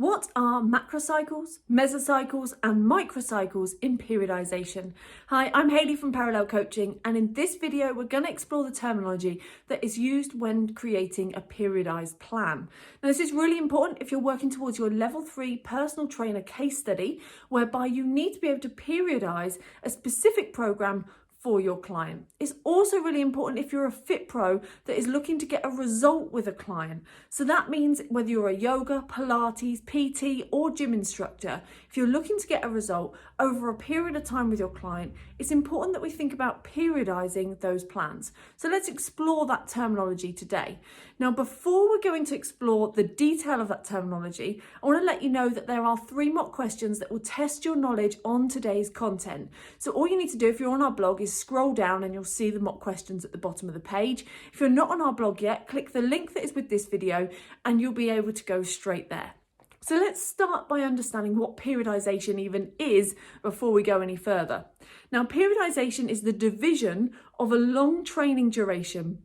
What are macrocycles, mesocycles and microcycles in periodization? Hi, I'm Hayley from Parallel Coaching, and in this video we're going to explore the terminology that is used when creating a periodized plan. Now this is really important if you're working towards your level 3 personal trainer case study, whereby you need to be able to periodize a specific program for your client. It's also really important if you're a FITPRO that is looking to get a result with a client. So that means whether you're a yoga, Pilates, PT or gym instructor, if you're looking to get a result over a period of time with your client, it's important that we think about periodizing those plans. So let's explore that terminology today. Now, before we're going to explore the detail of that terminology, I want to let you know that there are 3 mock questions that will test your knowledge on today's content. So all you need to do if you're on our blog is scroll down and you'll see the mock questions at the bottom of the page. If you're not on our blog yet, click the link that is with this video and you'll be able to go straight there. So let's start by understanding what periodization even is before we go any further. Now, periodization is the division of a long training duration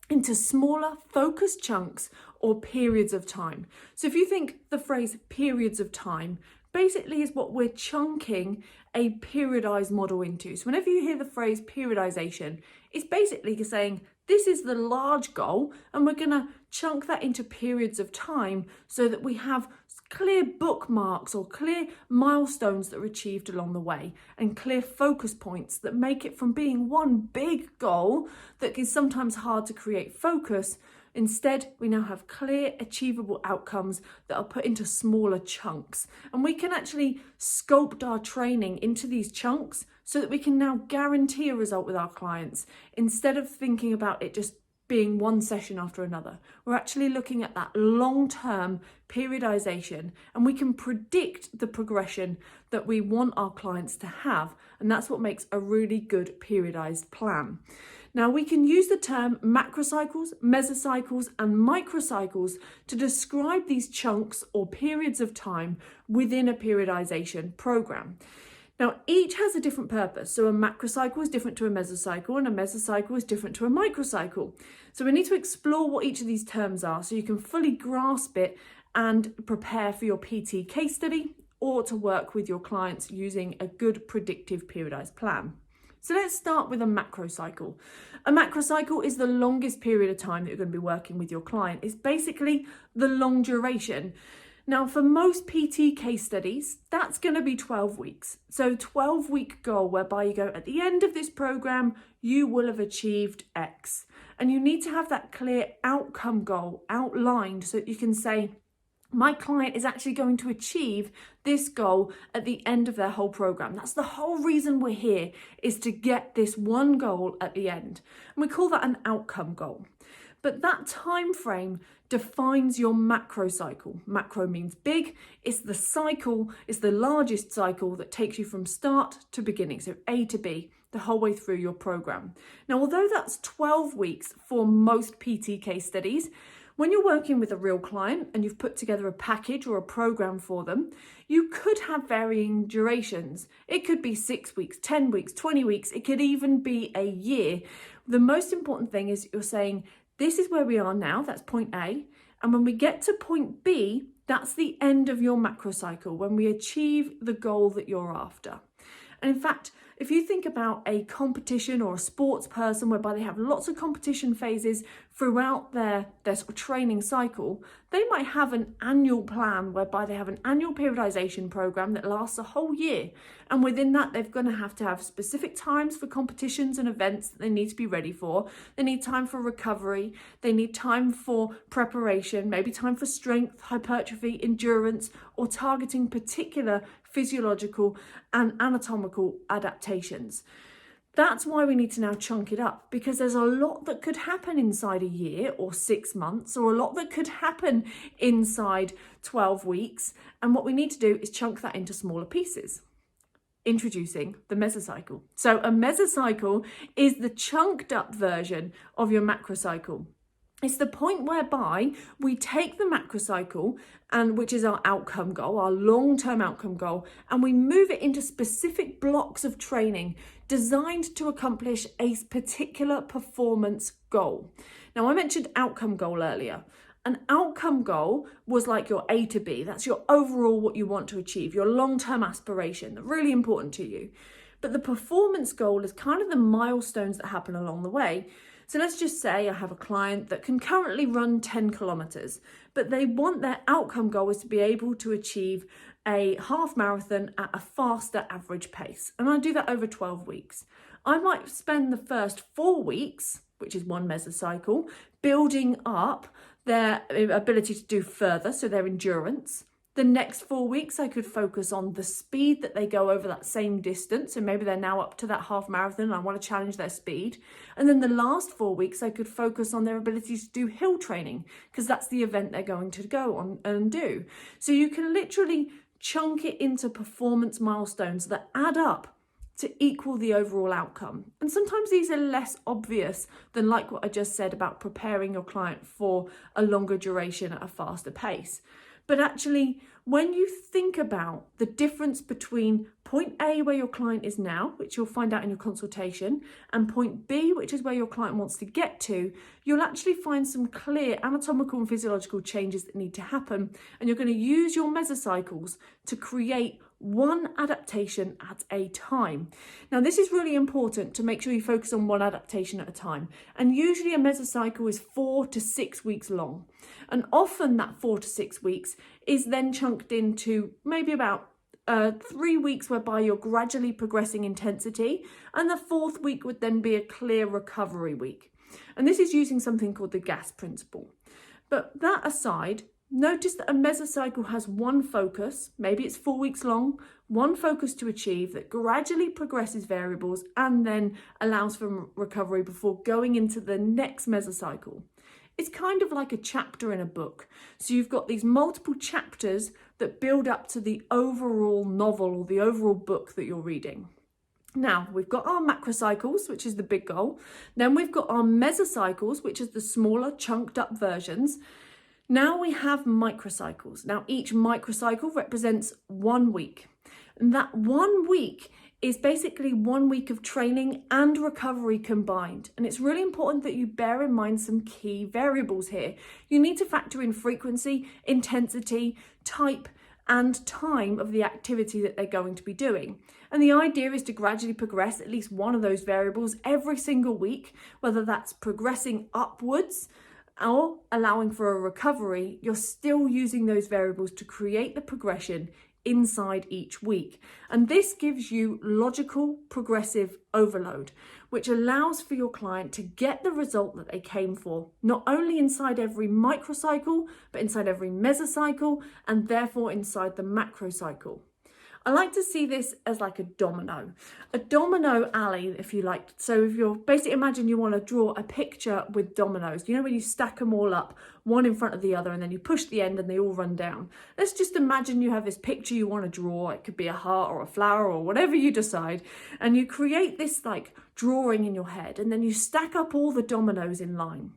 into smaller focused chunks or periods of time. So if you think the phrase periods of time basically is what we're chunking a periodized model into. So whenever you hear the phrase periodization, it's basically saying this is the large goal and we're going to chunk that into periods of time so that we have clear bookmarks or clear milestones that are achieved along the way and clear focus points that make it from being one big goal that is sometimes hard to create focus. Instead, we now have clear, achievable outcomes that are put into smaller chunks. And we can actually sculpt our training into these chunks so that we can now guarantee a result with our clients instead of thinking about it just being one session after another. We're actually looking at that long-term periodization and we can predict the progression that we want our clients to have. And that's what makes a really good periodized plan. Now, we can use the term macrocycles, mesocycles and microcycles to describe these chunks or periods of time within a periodization program. Now, each has a different purpose. So a macrocycle is different to a mesocycle and a mesocycle is different to a microcycle. So we need to explore what each of these terms are so you can fully grasp it and prepare for your PT case study or to work with your clients using a good predictive periodized plan. So let's start with a macrocycle. A macrocycle is the longest period of time that you're going to be working with your client. It's basically the long duration. Now, for most PT case studies, that's going to be 12 weeks. So 12-week goal whereby you go, at the end of this program, you will have achieved X. And you need to have that clear outcome goal outlined so that you can say, my client is actually going to achieve this goal at the end of their whole program. That's the whole reason we're here, is to get this one goal at the end. And we call that an outcome goal. But that time frame defines your macro cycle. Macro means big. It's the cycle, it's the largest cycle that takes you from start to beginning. So A to B, the whole way through your program. Now, although that's 12 weeks for most PT case studies, when you're working with a real client and you've put together a package or a program for them, you could have varying durations. It could be 6 weeks, 10 weeks, 20 weeks. It could even be a year. The most important thing is you're saying, this is where we are now, that's point A. And when we get to point B, that's the end of your macro cycle, when we achieve the goal that you're after. And in fact, if you think about a competition or a sports person whereby they have lots of competition phases throughout their sort of training cycle, they might have an annual plan whereby they have an annual periodization program that lasts a whole year. And within that, they're going to have specific times for competitions and events that they need to be ready for. They need time for recovery. They need time for preparation, maybe time for strength, hypertrophy, endurance, or targeting particular physiological and anatomical adaptations. That's why we need to now chunk it up, because there's a lot that could happen inside a year or 6 months, or a lot that could happen inside 12 weeks. And what we need to do is chunk that into smaller pieces. Introducing the mesocycle. So a mesocycle is the chunked up version of your macrocycle. It's the point whereby we take the macrocycle, and which is our outcome goal, our long-term outcome goal, and we move it into specific blocks of training designed to accomplish a particular performance goal. Now, I mentioned outcome goal earlier. An outcome goal was like your A to B. That's your overall what you want to achieve, your long-term aspiration, really important to you. But the performance goal is kind of the milestones that happen along the way. So let's just say I have a client that can currently run 10 kilometers, but they want their outcome goal is to be able to achieve a half marathon at a faster average pace. And I do that over 12 weeks. I might spend the first 4 weeks, which is one mesocycle, building up their ability to do further, so their endurance. The next 4 weeks, I could focus on the speed that they go over that same distance. So maybe they're now up to that half marathon and I want to challenge their speed. And then the last 4 weeks, I could focus on their ability to do hill training because that's the event they're going to go on and do. So you can literally chunk it into performance milestones that add up to equal the overall outcome. And sometimes these are less obvious than like what I just said about preparing your client for a longer duration at a faster pace. But actually, when you think about the difference between point A, where your client is now, which you'll find out in your consultation, and point B, which is where your client wants to get to, you'll actually find some clear anatomical and physiological changes that need to happen. And you're going to use your mesocycles to create one adaptation at a time. Now, this is really important to make sure you focus on one adaptation at a time. And usually a mesocycle is 4 to 6 weeks long. And often that 4 to 6 weeks is then chunked into maybe about 3 weeks whereby you're gradually progressing intensity. And the 4th week would then be a clear recovery week. And this is using something called the gas principle. But that aside, notice that a mesocycle has one focus, maybe it's 4 weeks long, one focus to achieve that gradually progresses variables and then allows for recovery before going into the next mesocycle. It's kind of like a chapter in a book. So you've got these multiple chapters that build up to the overall novel or the overall book that you're reading. Now, we've got our macrocycles, which is the big goal. Then we've got our mesocycles, which is the smaller, chunked up versions. Now we have microcycles. Now each microcycle represents 1 week. And that 1 week is basically 1 week of training and recovery combined. And it's really important that you bear in mind some key variables here. You need to factor in frequency, intensity, type, and time of the activity that they're going to be doing. And the idea is to gradually progress at least one of those variables every single week, whether that's progressing upwards or allowing for a recovery. You're still using those variables to create the progression inside each week. And this gives you logical progressive overload, which allows for your client to get the result that they came for, not only inside every microcycle, but inside every mesocycle, and therefore inside the macrocycle. I like to see this as like a domino alley, if you like. So if you're basically imagine you want to draw a picture with dominoes, you know, when you stack them all up, one in front of the other, and then you push the end and they all run down. Let's just imagine you have this picture you want to draw. It could be a heart or a flower or whatever you decide. And you create this like drawing in your head, and then you stack up all the dominoes in line.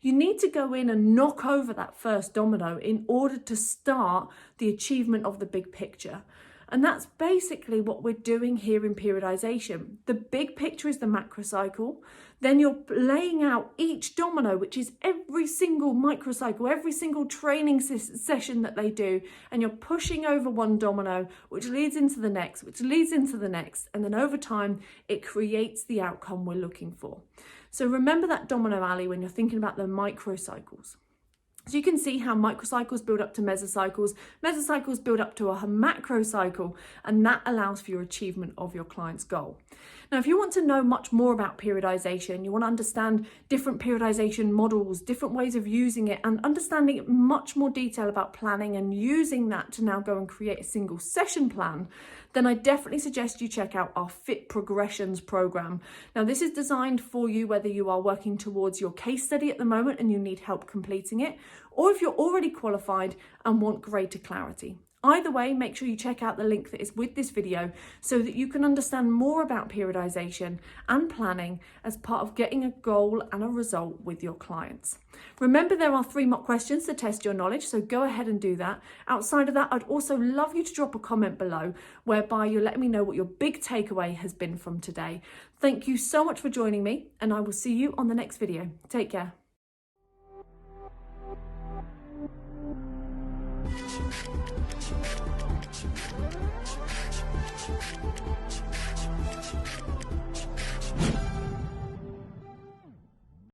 You need to go in and knock over that first domino in order to start the achievement of the big picture. And that's basically what we're doing here in periodization. The big picture is the macrocycle. Then you're laying out each domino, which is every single microcycle, every single training session that they do. And you're pushing over one domino, which leads into the next, which leads into the next. And then over time, it creates the outcome we're looking for. So remember that domino alley when you're thinking about the microcycles. So you can see how microcycles build up to mesocycles, mesocycles build up to a macrocycle, and that allows for your achievement of your client's goal. Now, if you want to know much more about periodization, you want to understand different periodization models, different ways of using it, and understanding much more detail about planning and using that to now go and create a single session plan, then I definitely suggest you check out our Fit Progressions program. Now, this is designed for you whether you are working towards your case study at the moment and you need help completing it, or if you're already qualified and want greater clarity. Either way, make sure you check out the link that is with this video so that you can understand more about periodization and planning as part of getting a goal and a result with your clients. Remember, there are 3 mock questions to test your knowledge, so go ahead and do that. Outside of that, I'd also love you to drop a comment below whereby you're letting me know what your big takeaway has been from today. Thank you so much for joining me, and I will see you on the next video. Take care.